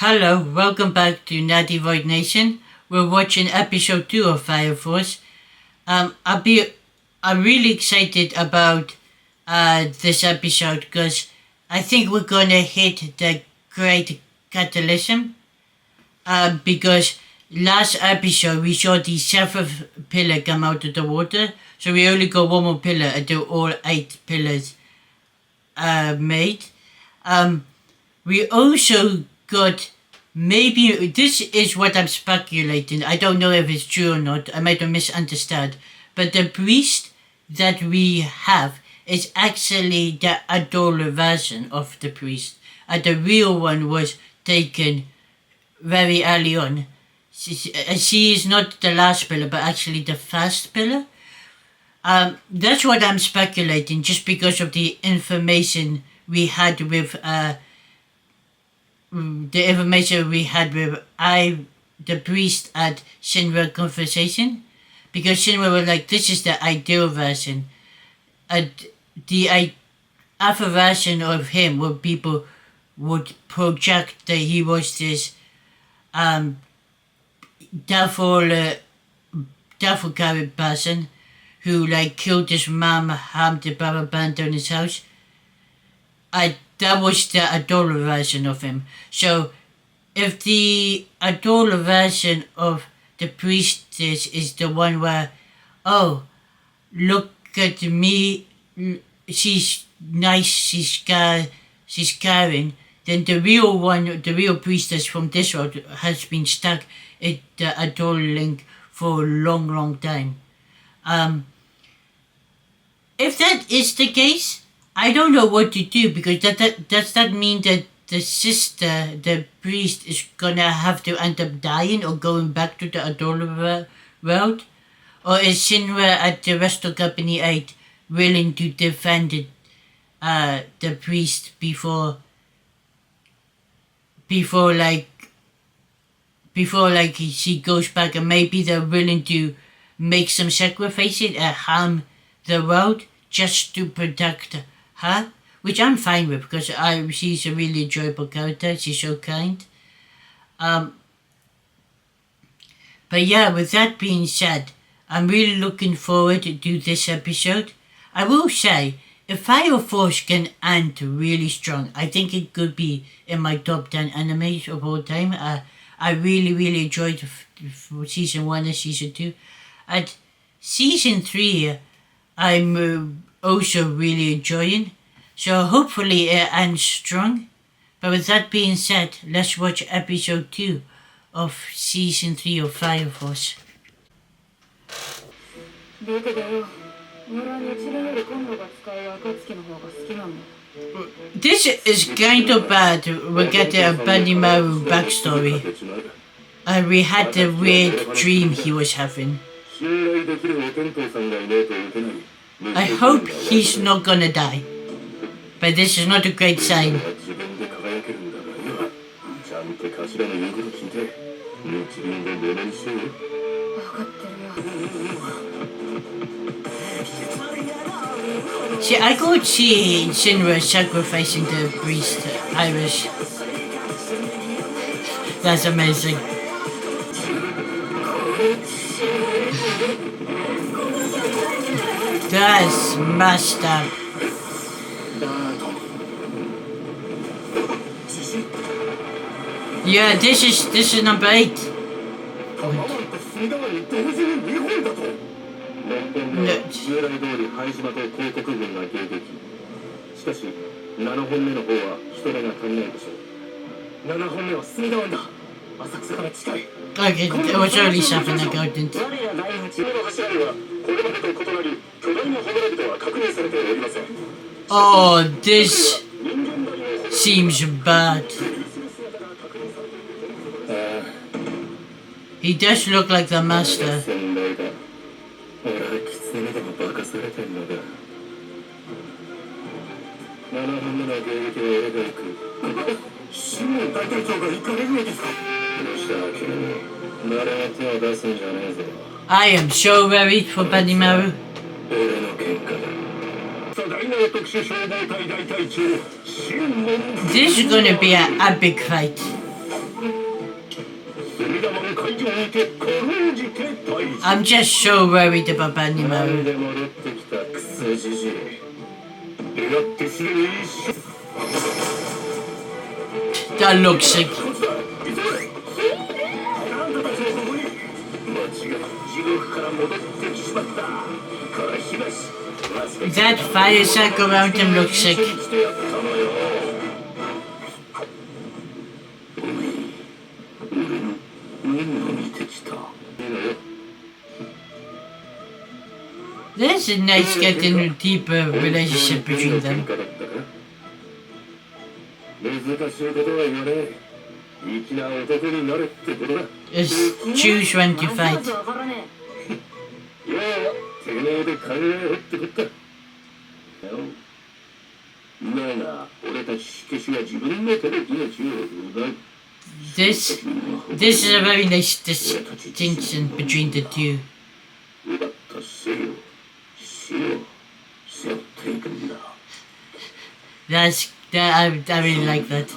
Hello, welcome back to Natty Void Nation. We're watching episode 2 of Fire Force. I'm really excited about this episode because I think we're gonna hit the great catalysm. Because last episode we saw the seventh pillar come out of the water, so we only got one more pillar until all 8 pillars made. We also got, maybe this is what I'm speculating, I don't know if it's true or not, I might have misunderstood, but the priest that we have is actually the adult version of the priest. The real one was taken very early on. She is not the last pillar, but actually the first pillar. That's what I'm speculating, just because of the information we had with the priest at Shinra conversation, because Shinra was like, this is the ideal version. The other version of him where people would project that he was this devil carried person who like killed his mom, harmed the brother, burned down his house. That was the adult version of him. So if the adult version of the priestess is the one where, oh, look at me, she's nice, she's caring, then the real priestess from this world has been stuck at the adult link for a long time. If that is the case, I don't know what to do, because does that mean that the sister, the priest, is gonna have to end up dying or going back to the adult world? Or is Shinra at the Resto Company 8 willing to defend the priest before she goes back, and maybe they're willing to make some sacrifices and harm the world just to protect her, which I'm fine with, because she's a really enjoyable character. She's so kind. But yeah, with that being said, I'm really looking forward to this episode. I will say, if Fire Force can end really strong, I think it could be in my top 10 animes of all time. I really enjoyed season 1 and season 2. At season 3, I'm also really enjoying. So hopefully it ends strong. But with that being said, let's watch episode 2 of season 3 of Fire Force. This is kind of bad. We're getting a Benimaru backstory. We had the weird dream he was having. I hope he's not gonna die. But this is not a great sign. See, I could see Shinra sacrificing the priest, Irish. That's amazing. That's messed up. Yeah, this is number 8. Okay, it was only 7 I got into. Oh, this seems bad. He does look like the master. I am so worried for Benimaru. This is gonna be an epic fight. I'm just so worried about Benimaru. That looks sick. That fire sack around him looks sick. There's a nice getting a deeper relationship between them. Just choose when to fight. This is a very nice distinction between the two. I really like that.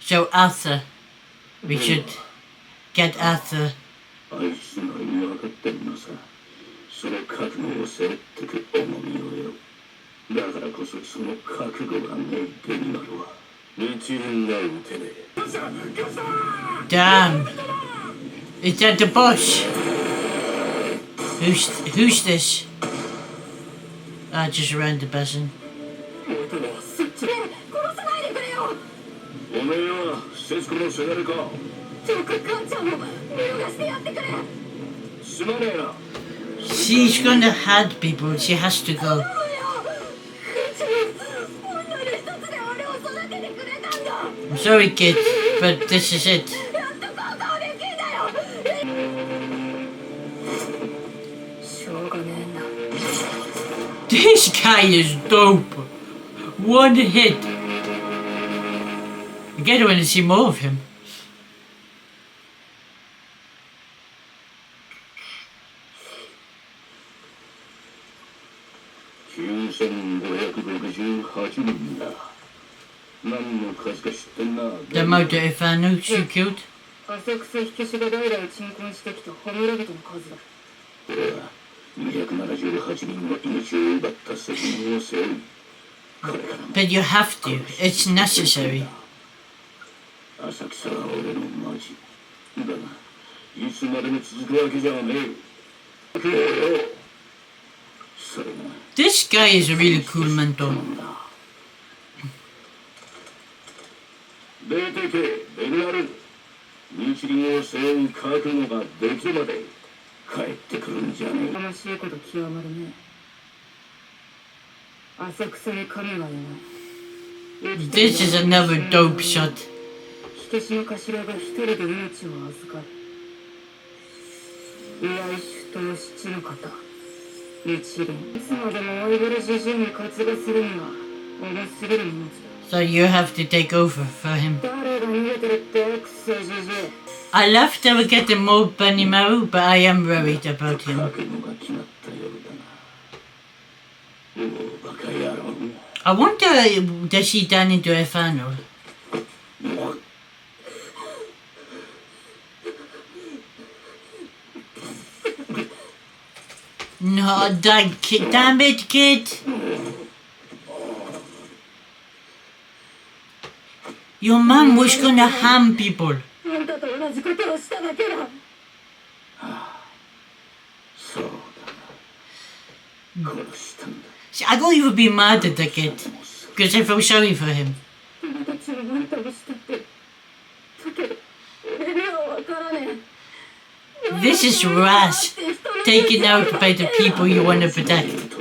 So Arthur, we should get Arthur. Damn! Is that the boss? Who's this? Just around the basin. She's gonna hurt people, she has to go. I'm sorry kid, but this is it. This guy is dope. One hit. I get want to see more of him. The amount of Ifano she killed. But you have to, it's necessary. This guy is a really cool mentor. This is another dope shot. So you have to take over for him. I love that we're getting more Benimaru, but I am worried about him. I wonder, does he turn into a Ifano? No, damn it, kid! Your mom was gonna harm people. See, I don't even be mad at the kid, because I feel sorry for him. This is rash, taken out by the people you want to protect.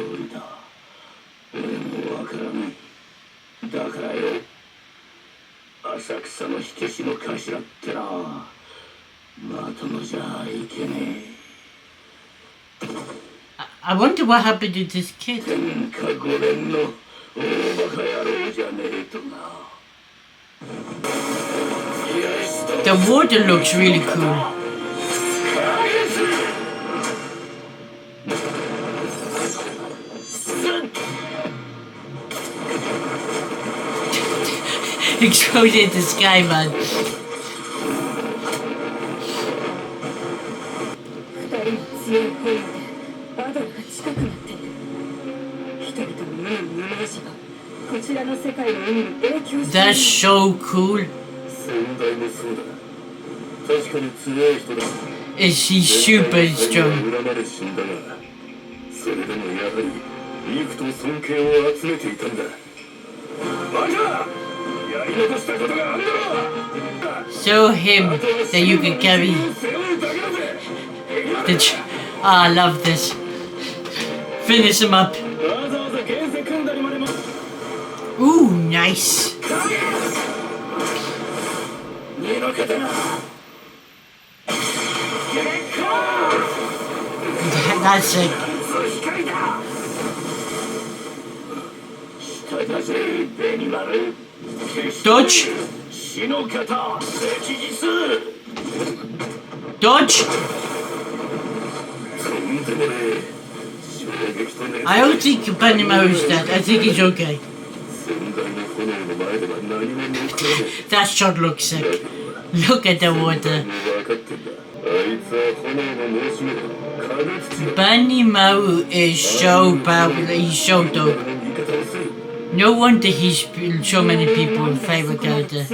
I wonder what happened to this kid. The water looks really cool. exploded the sky, man. こちらの世界の海に影響している。 That's so cool. 先代もそうだ。確かに強い人だ。 Is he super strong? 恨まれ死んだが、それでもやはり幾と尊敬を集めていたんだ。バカ！やり残したことがあるだろ。 Show him that you can carry the I love this. Finish him up. Ooh, nice. That's it. Dodge. Dodge. I don't think Benimaru's dead. I think he's okay. That shot looks sick. Look at the water. Benimaru is so powerful. He's so dope. No wonder he's so many people's favorite character.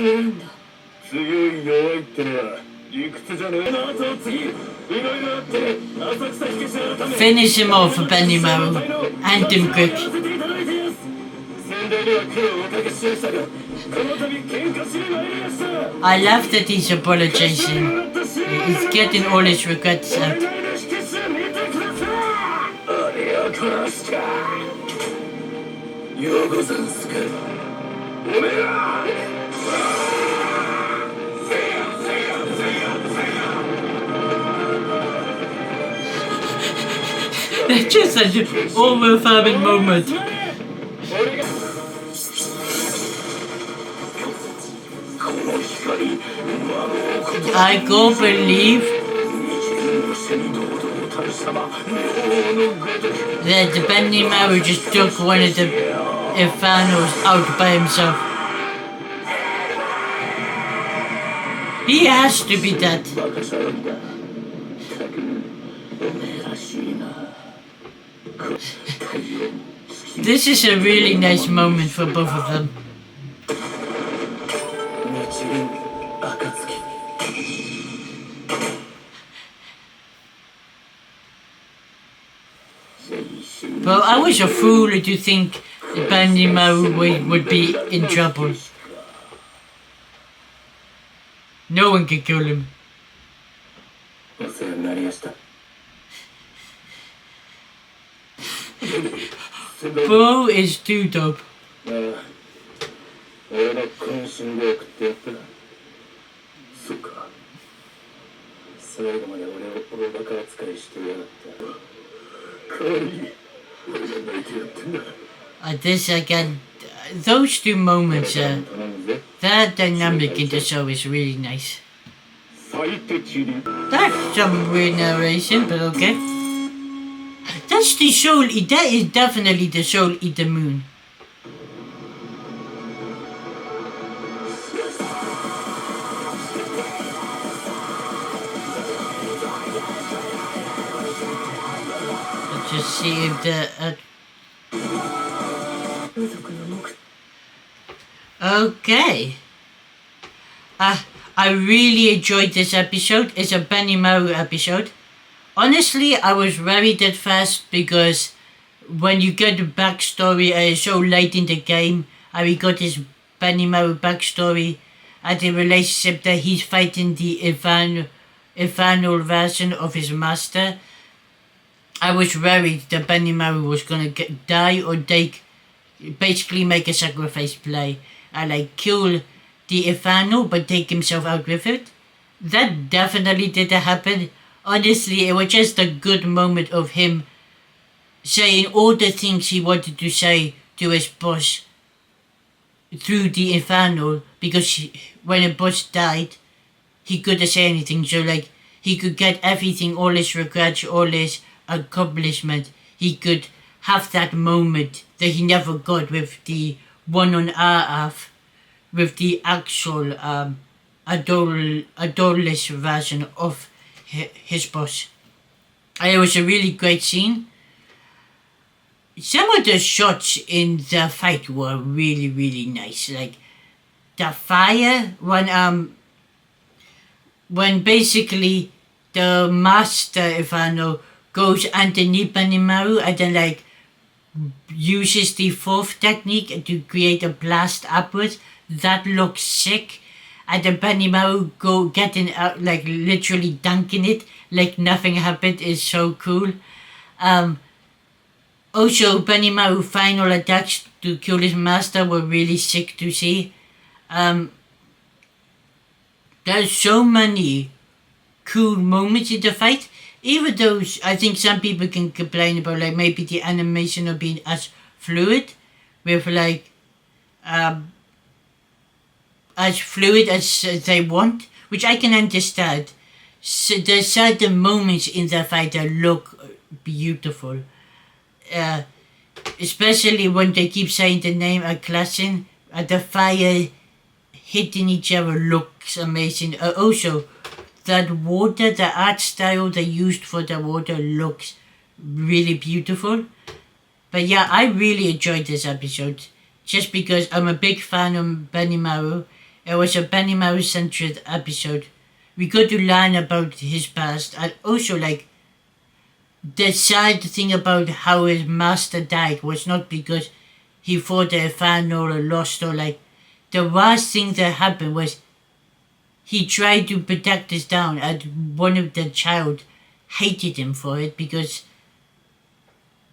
Finish him off for Benimaru and him quick. I love that he's apologizing. He's getting all his regrets out. That's just an overwhelming moment. I go believe that Benimaru just took one of the Infernos out by himself. He has to be dead. This is a really nice moment for both of them. Well, I was a fool to think Benimaru would be in trouble. No one can kill him. Bo is too dope. This again, those two moments, that dynamic in the show is really nice. That's some weird narration, but okay. That's the soul, that is definitely the Soul Eater Moon. Let's just see if the... Okay. I really enjoyed this episode. It's a Benimaru episode. Honestly, I was worried at first because when you get the backstory so late in the game, and we got this Benimaru backstory and the relationship that he's fighting the infernal version of his master, I was worried that Benimaru was gonna die or basically make a sacrifice play and like kill the Infernal but take himself out with it. That definitely didn't happen. Honestly, it was just a good moment of him saying all the things he wanted to say to his boss through the Infernal, because when the boss died, he couldn't say anything, so like he could get everything, all his regrets, all his accomplishment. He could have that moment that he never got with the one on Earth with the actual adoreless version of his boss. And it was a really great scene. Some of the shots in the fight were really, really nice. Like the fire when basically the master, if I know, goes underneath Benimaru and then like uses the fourth technique to create a blast upwards. That looks sick. And then Benimaru go getting out, like literally dunking it like nothing happened is so cool. Also, Benimaru final attacks to kill his master were really sick to see. There's so many cool moments in the fight. Even though I think some people can complain about like maybe the animation not being as fluid, with like as fluid as they want, which I can understand. So there's certain moments in the fight that look beautiful. Especially when they keep saying the name Klassen, the fire hitting each other looks amazing. Also, that water, the art style they used for the water looks really beautiful. But yeah, I really enjoyed this episode. Just because I'm a big fan of Benimaru. It was a Benimaru-centered episode. We got to learn about his past and also like the sad thing about how his master died was not because he fought the Inferno or lost or like the worst thing that happened was he tried to protect his town and one of the child hated him for it because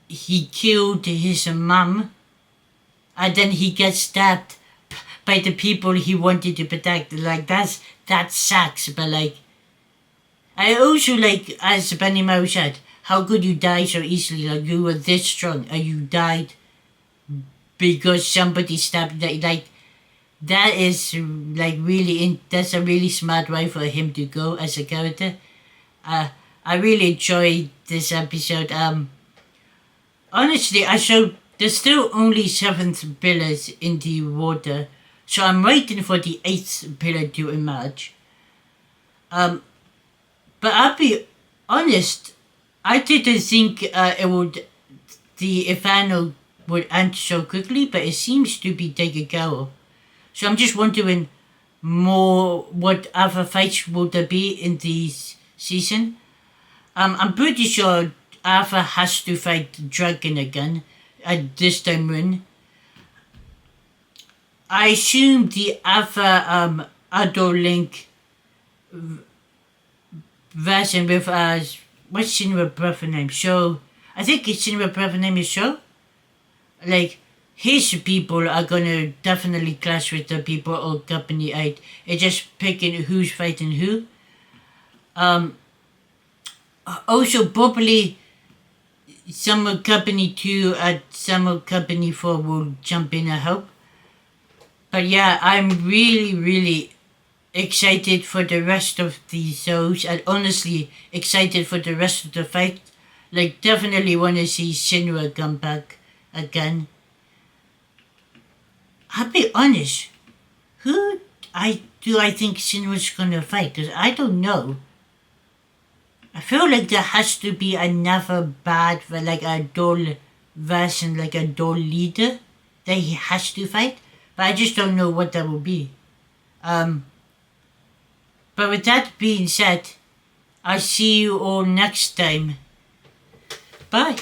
he killed his mom and then he gets stabbed by the people he wanted to protect. Like that sucks, but like I also like, as Benimaru said, how could you die so easily? Like you were this strong and you died because somebody stabbed you. Like that is like really that's a really smart way for him to go as a character. I really enjoyed this episode. Honestly, there's still only 7 pillars in the water, so I'm waiting for the 8th pillar to emerge. But I'll be honest, I didn't think the Inferno would end so quickly, but it seems to be taken care of. So I'm just wondering more what other fights will there be in this season. I'm pretty sure Arthur has to fight Dragon again, at this time win. I assume the other Adult Link version with what's Shinra brother name? Sho. I think his Shinra brother name is Sho. Like his people are gonna definitely clash with the people of Company 8. It's just picking who's fighting who. Also probably some of Company 2 and some of Company 4 will jump in and help. But yeah, I'm really, really excited for the rest of the shows and honestly excited for the rest of the fight. Like definitely want to see Shinra come back again. I'll be honest, who I think Shinra's gonna fight? Cause I don't know. I feel like there has to be another bad, like a dull version, like a dull leader that he has to fight. But I just don't know what that will be. But with that being said, I'll see you all next time. Bye.